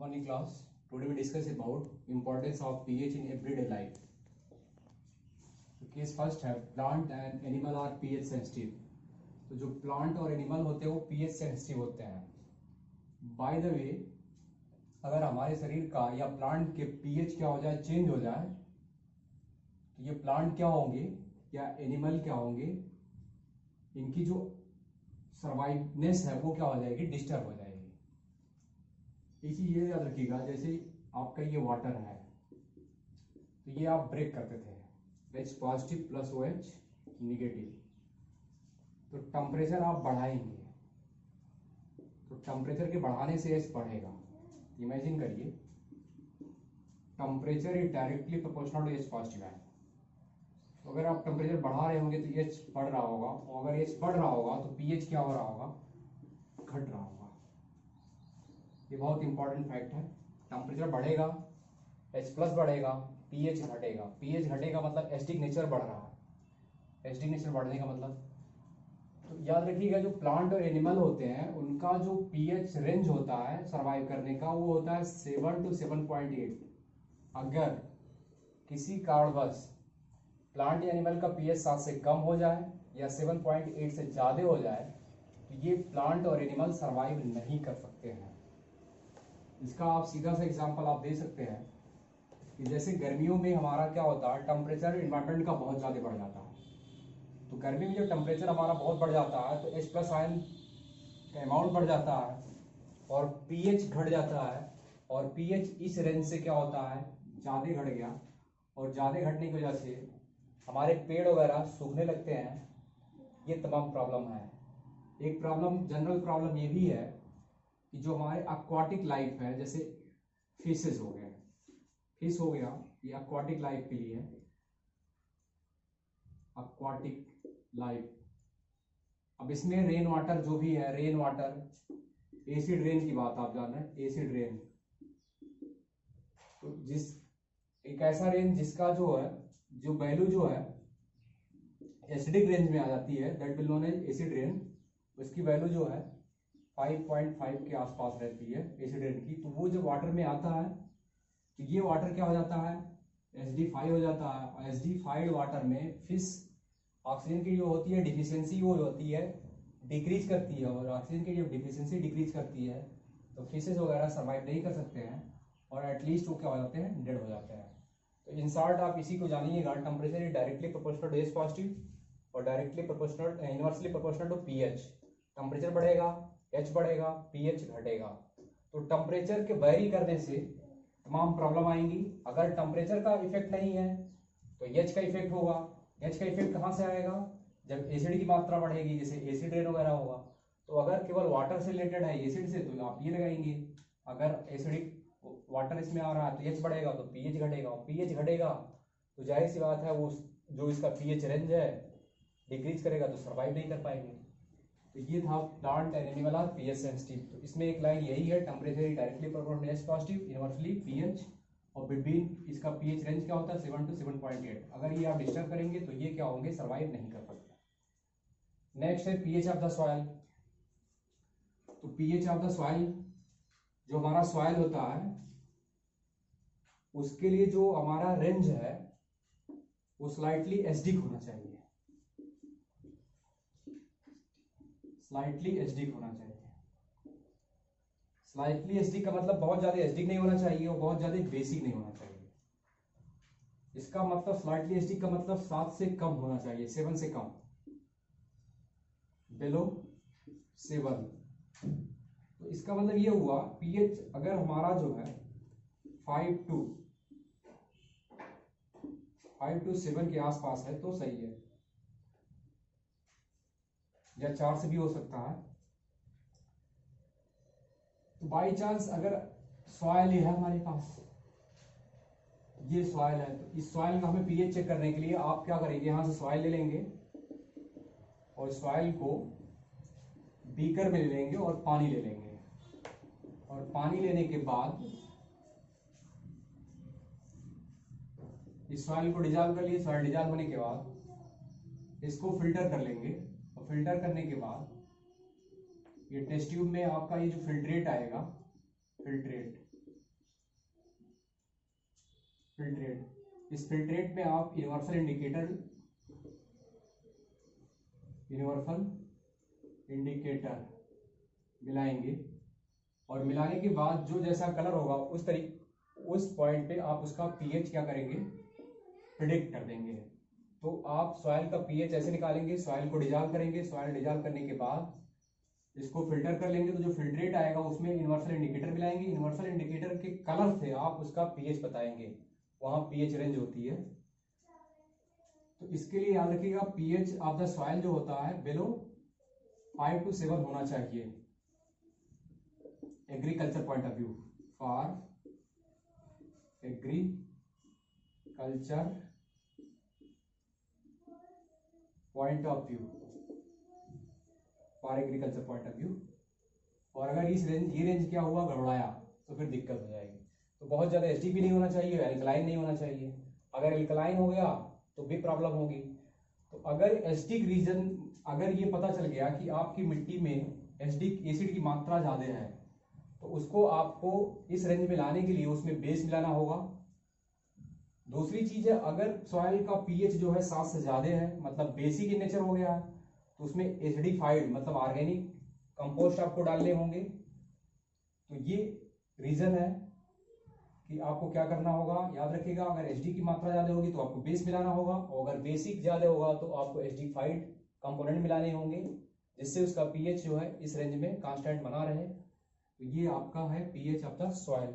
Morning class. Today we discuss about importance of pH in everyday life. So case first है plant and animal are pH sensitive. तो जो plant और animal होते हैं वो pH sensitive होते हैं. By the way, अगर हमारे शरीर का या plant के pH क्या हो जाए, चेंज हो जाए, तो ये plant क्या होंगे या animal क्या होंगे, इनकी जो सर्वाइवनेस है वो क्या हो जाएगी, डिस्टर्ब हो जाएगी. इसी ये याद रखिएगा, जैसे आपका ये वाटर है तो ये आप ब्रेक करते थे H positive plus OH negative, तो टेम्परेचर आप बढ़ाएंगे तो टेम्परेचर के बढ़ाने से H बढ़ेगा. इमेजिन करिए temperature is directly proportional to H positive है. तो अगर आप टेम्परेचर बढ़ा रहे होंगे तो H बढ़ रहा होगा, और अगर H बढ़ रहा होगा तो pH क्या हो रहा होगा, घट रहा होगा. ये बहुत इंपॉर्टेंट फैक्ट है. टेम्परेचर बढ़ेगा, H प्लस बढ़ेगा, pH घटेगा. pH घटेगा मतलब एसिडिक नेचर बढ़ रहा है. एसिडिक नेचर बढ़ने का मतलब, तो याद रखिएगा जो प्लांट और एनिमल होते हैं उनका जो pH रेंज होता है सर्वाइव करने का वो होता है 7 to 7.8. अगर किसी कारणवश प्लांट या एनिमल का pH 7 से कम हो जाए या 7.8 से ज़्यादा हो जाए तो ये प्लांट और एनिमल सर्वाइव नहीं कर सकते हैं. इसका आप सीधा सा एग्जांपल आप दे सकते हैं कि जैसे गर्मियों में हमारा क्या होता है, टेम्परेचर इन्वायरमेंट का बहुत ज़्यादा बढ़ जाता है. तो गर्मी में जो टेम्परेचर हमारा बहुत बढ़ जाता है तो H प्लस आयन का अमाउंट बढ़ जाता है और pH घट जाता है, और pH इस रेंज से क्या होता है, ज़्यादा घट गया, और ज़्यादा घटने की वजह से हमारे पेड़ वगैरह सूखने लगते हैं. ये तमाम प्रॉब्लम है. एक प्रॉब्लम, जनरल प्रॉब्लम ये भी है कि जो हमारे एक्वाटिक लाइफ है, जैसे फिशेस हो गए, फिश हो गया, ये एक्वाटिक लाइफ के लिए, एक्वाटिक लाइफ. अब इसमें रेन वाटर जो भी है, रेन वाटर, एसिड रेन की बात आप जान रहे हैं, एसिड रेन. तो जिस एक ऐसा रेन जिसका जो है, जो वैल्यू जो है एसिडिक रेंज में आ जाती है, that will known as acid rain. उसकी वैल्यू जो है 5.5 के आसपास रहती है एसिड रेन की. तो वो जब वाटर में आता है तो ये वाटर क्या हो जाता है, एसिडिफाई हो जाता है, और एसिडिफाइड वाटर में फिश ऑक्सीजन की जो होती है डिफिशियंसी वो होती है, डिक्रीज करती है, और ऑक्सीजन की जब डिफिशियंसी डिक्रीज करती है तो फिशेज वगैरह सर्वाइव नहीं कर सकते हैं, और एटलीस्ट वो क्या हो जाते हैं, डेड हो जाते हैं. तो इन शॉर्ट आप इसी को जानिएगा, temperature is directly proportional to H positive और directly proportional, inversely proportional to pH. Temperature बढ़ेगा, H बढ़ेगा, pH घटेगा. तो टेम्परेचर के वेरी करने से तमाम प्रॉब्लम आएंगी. अगर टेम्परेचर का इफेक्ट नहीं है तो H का इफेक्ट होगा. H का इफेक्ट कहाँ से आएगा, जब एसिड की मात्रा बढ़ेगी, जैसे एसिड रेन वगैरह होगा. तो अगर केवल वाटर से रिलेटेड है, एसिड से, तो आप ये लगाएंगे. अगर एसिडिक वाटर इसमें आ रहा है तो H बढ़ेगा तो pH घटेगा, और pH घटेगा तो जाहिर सी बात है वो जो इसका pH रेंज है डिक्रीज करेगा, तो सर्वाइव नहीं कर पाएंगे. तो ये था plant and animal are pH sensitive. तो इसमें एक लाइन यही है, temperature directly proportional to H positive, inversely pH, और बिटवीन इसका pH रेंज क्या होता है 7 to 7.8. अगर ये आप डिस्टर्ब करेंगे तो ये क्या होंगे, सर्वाइव नहीं कर सकते. नेक्स्ट है pH ऑफ द सॉइल. तो pH ऑफ द सॉइल, जो हमारा सॉइल होता है उसके लिए जो हमारा रेंज है वो स्लाइटली एसिडिक होना चाहिए, स्लाइटली एसिडिक होना चाहिए. स्लाइटली एसिडिक का मतलब बहुत ज्यादा एसिडिक नहीं होना चाहिए और बहुत ज्यादा बेसिक नहीं होना चाहिए. इसका मतलब स्लाइटली एसिडिक का मतलब 7 से कम होना चाहिए, 7 से कम, बिलो 7. तो इसका मतलब ये हुआ pH अगर हमारा जो है 5 to 7 के आसपास है तो सही है, या 4 से भी हो सकता है. तो बाई चांस अगर सॉइल है हमारे पास, ये सॉइल है, तो इस सॉइल का हमें pH चेक करने के लिए आप क्या करेंगे, यहां से सॉइल ले लेंगे और सॉइल को बीकर में ले लेंगे और पानी ले लेंगे, और पानी लेने के बाद इस सॉइल को डिजॉल्व कर लिए. सॉइल डिजॉल्व होने के बाद इसको फिल्टर कर लेंगे, और फिल्टर करने के बाद ये टेस्ट ट्यूब में आपका ये जो फिल्ट्रेट आएगा, फिल्ट्रेट फिल्ट्रेट। इस फिल्ट्रेट में आप यूनिवर्सल इंडिकेटर मिलाएंगे और मिलाने के बाद जो जैसा कलर होगा उस पॉइंट पे आप उसका पीएच क्या करेंगे, प्रिडिक्ट कर देंगे। तो आप सॉइल का पीएच ऐसे निकालेंगे, सॉइल को डिजॉल्व करेंगे, सॉइल डिजॉल्व करने के बाद इसको फिल्टर कर लेंगे, तो जो फिल्ट्रेट आएगा उसमें यूनिवर्सल इंडिकेटर मिलाएंगे, यूनिवर्सल इंडिकेटर के कलर से आप उसका पीएच बताएंगे, वहां पीएच रेंज होती है। तो इसके लिए याद रखिएगा पीएच ऑफ द सॉइल जो होता है बिलो 5 to 7 होना चाहिए agriculture point of view, for agriculture point of view, for agriculture point of view. और अगर ये रेंज क्या हुआ, गड़बड़ाया, तो फिर दिक्कत हो जाएगी। तो बहुत ज्यादा एसडी भी नहीं होना चाहिए, एल्कलाइन नहीं होना चाहिए। अगर एल्कलाइन हो गया तो भी प्रॉब्लम होगी। तो अगर एसिडिक रीजन, अगर ये पता चल गया कि आपकी मिट्टी में एसिडिक एसिड की मात्रा ज्यादा है, तो उसको आपको इस रेंज में लाने के लिए उसमें बेस मिलाना होगा। दूसरी चीज है, अगर सॉइल का पीएच जो है 7 से ज्यादा है, मतलब बेसिक इन नेचर हो गया है, तो उसमें एसिडिफाइड मतलब ऑर्गेनिक कंपोस्ट आपको डालने होंगे। तो ये रीजन है कि आपको क्या करना होगा, याद रखिएगा। अगर एसडी की मात्रा ज्यादा होगी तो आपको बेस मिलाना होगा, और अगर बेसिक ज्यादा होगा तो आपको एसिडिफाइड कंपोनेंट मिलाने होंगे, जिससे उसका पीएच जो है इस रेंज में कांस्टेंट बना रहे। तो ये आपका है pH of the soil.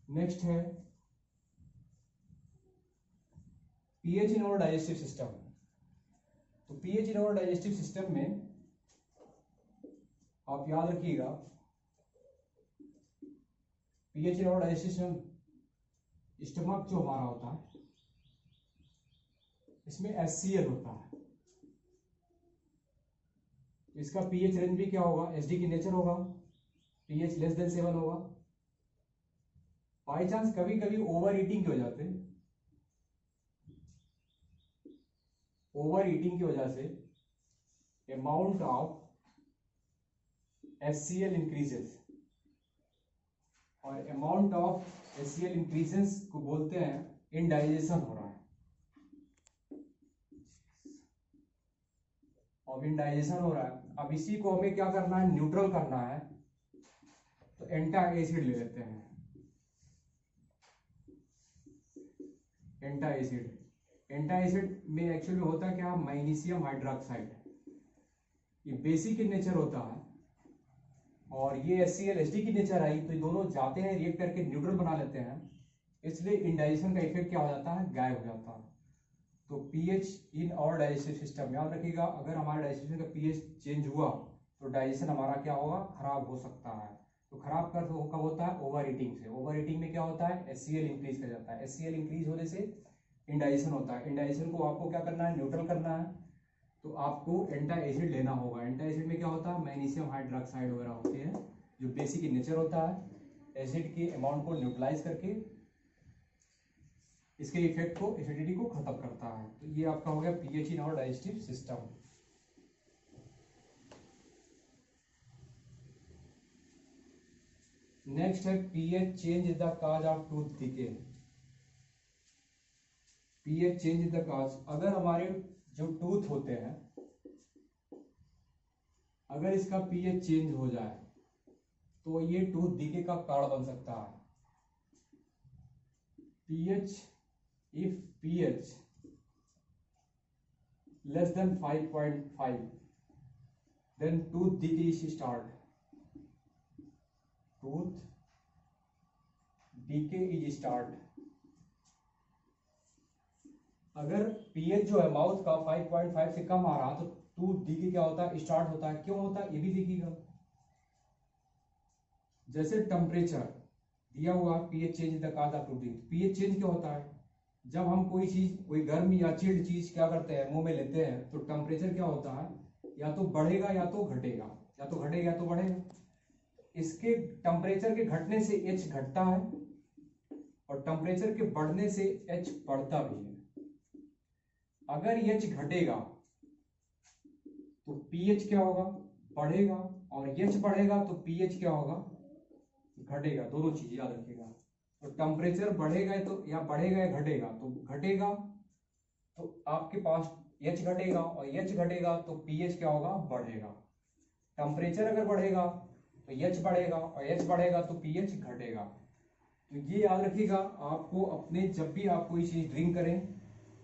Next है pH in our digestive system. तो pH in our digestive system में आप याद रखिएगा, pH in our digestive system, stomach जो हमारा होता है इसमें HCl होता है, इसका पीएच रेंज भी क्या होगा, एसडी की नेचर होगा, पीएच लेस देन 7 होगा। बाई चांस कभी कभी ओवर ईटिंग की वजह से, अमाउंट ऑफ HCl इंक्रीजेस, और अमाउंट ऑफ HCl इंक्रीजेस को बोलते हैं इनडाइजेशन हो रहा है। अब इनडाइजेशन हो रहा है, अब इसी को हमें क्या करना है, न्यूट्रल करना है। तो एंटा एसिड ले लेते हैं, एंटा एसिड में एक्चुअली होता है क्या, मैग्नीशियम हाइड्रोक्साइड। ये बेसिक इन नेचर होता है और ये HCl एसडी की नेचर आई, तो ये दोनों जाते हैं रिएक्ट करके न्यूट्रल बना लेते हैं, इसलिए इनडाइजेशन का इफेक्ट क्या हो जाता है, गायब हो जाता है। तो pH in our digestive system, याद रखिएगा अगर हमारे डाइजेशन का पीएच चेंज हुआ तो डाइजेशन हमारा क्या होगा, खराब हो सकता है। तो खराब कब होता है, ओवर ईटिंग से। ओवर ईटिंग में क्या होता है, HCl इंक्रीज कर जाता है, HCl इंक्रीज होने से इंडाइजेशन होता है। इंडाइजेशन को आपको क्या करना है, न्यूट्रल करना है। तो आपको एंटा एसिड लेना होगा। एंटा एसिड में क्या होता है, मैग्नीशियम हाइड्रोक्साइड वगैरह होते हैं, जो बेसिक इन नेचर होता है, एसिड के अमाउंट को न्यूट्रलाइज करके इसके इफेक्ट को, एसिडिटी को खत्म करता है। तो ये आपका हो गया pH in our digestive system. Next है pH change is the cause of tooth decay. PH change is the cause, अगर हमारे जो टूथ होते हैं, अगर इसका पीएच चेंज हो जाए तो ये टूथ डिके का कारण बन सकता है। PH, if pH less than 5.5 then tooth decay is start, tooth decay is start। अगर pH जो है माउथ का 5.5 से कम आ रहा तो टूथ डीके क्या होता है, स्टार्ट होता है। क्यों होता है ये भी देखिएगा। जैसे टेम्परेचर दिया हुआ, pH change the cause of tooth decay. PH change क्या होता है, जब हम कोई चीज, कोई गर्म या चिल्ड चीज क्या करते हैं, मुंह में लेते हैं, तो टेम्परेचर क्या होता है, या तो बढ़ेगा या तो घटेगा, या तो घटेगा या तो बढ़ेगा। इसके टेम्परेचर के घटने से H घटता है और टेम्परेचर के बढ़ने से H बढ़ता भी है। अगर H घटेगा तो pH क्या होगा, बढ़ेगा, और H बढ़ेगा तो pH क्या होगा, घटेगा। दोनों चीज याद रखिएगा। तो टेम्परेचर बढ़ेगा तो या बढ़ेगा या घटेगा, तो घटेगा तो आपके पास एच घटेगा, और एच घटेगा तो पीएच क्या होगा, बढ़ेगा। टेम्परेचर अगर बढ़ेगा तो एच बढ़ेगा, और एच बढ़ेगा तो पीएच घटेगा। तो ये याद रखिएगा, आपको अपने जब भी आप कोई चीज़ ड्रिंक करें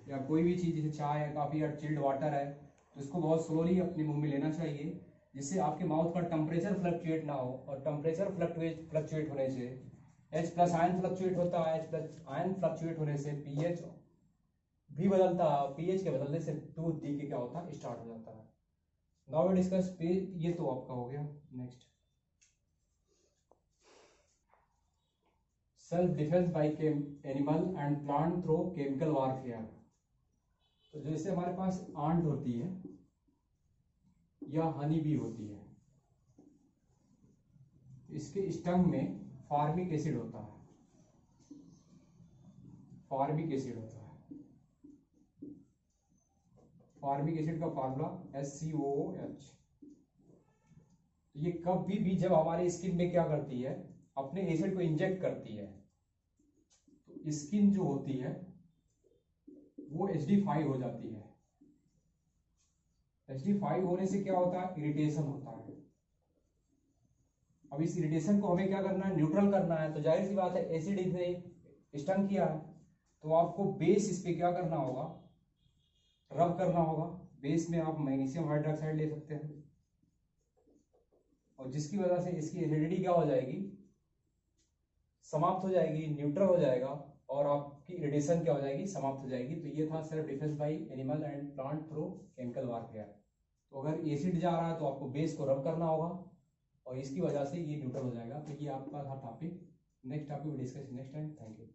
या कोई भी चीज़, जैसे चाय है, कॉफ़ी या चिल्ड वाटर है, तो इसको बहुत स्लोली अपने मुंह में लेना चाहिए, जिससे आपके माउथ का टेम्परेचर फ्लक्चुएट ना हो। और टेम्परेचर फ्लक्चुएट होने से H प्लस आयन फ्लक्चुएट होता है, H प्लस आयन फ्लक्चुएट होने से पीएच भी बदलता है, पीएच के बदलने से टूथ डीके क्या होता है, स्टार्ट हो जाता है। नाउ वी डिस्कस पे, ये तो आपका हो गया। Next, self defence bye animal and plant through chemical warfare. तो जैसे हमारे पास आंट होती है या हनी बी होती है, इसके स्टंग में फार्मिक एसिड होता है, फार्मिक एसिड होता है। फार्मिक एसिड का फार्मूला HCOOH। ये कभी भी जब हमारी स्किन में क्या करती है, अपने एसिड को इंजेक्ट करती है, तो स्किन जो होती है वो HD5 हो जाती है। HD5 होने से क्या होता है, इरिटेशन होता है। अब इस इरिटेशन को हमें क्या करना है, न्यूट्रल करना है। तो जाहिर सी बात है, एसिड इसने स्टंग किया है, तो आपको बेस इस पे क्या करना होगा, रब करना होगा। बेस में आप मैग्नीशियम हाइड्रोक्साइड ले सकते हैं, और जिसकी वजह से इसकी एसिडिटी क्या हो जाएगी, समाप्त हो जाएगी, न्यूट्रल हो जाएगा, और आपकी इरिटेशन क्या हो जाएगी, समाप्त हो जाएगी। तो ये था self defence bye animal and plant through chemical warfare. तो अगर एसिड जा रहा है तो आपको बेस को रब करना होगा, और इसकी वजह से ये न्यूट्रल हो जाएगा। तो ये आपका था topic. Next topic discuss next time. Thank you.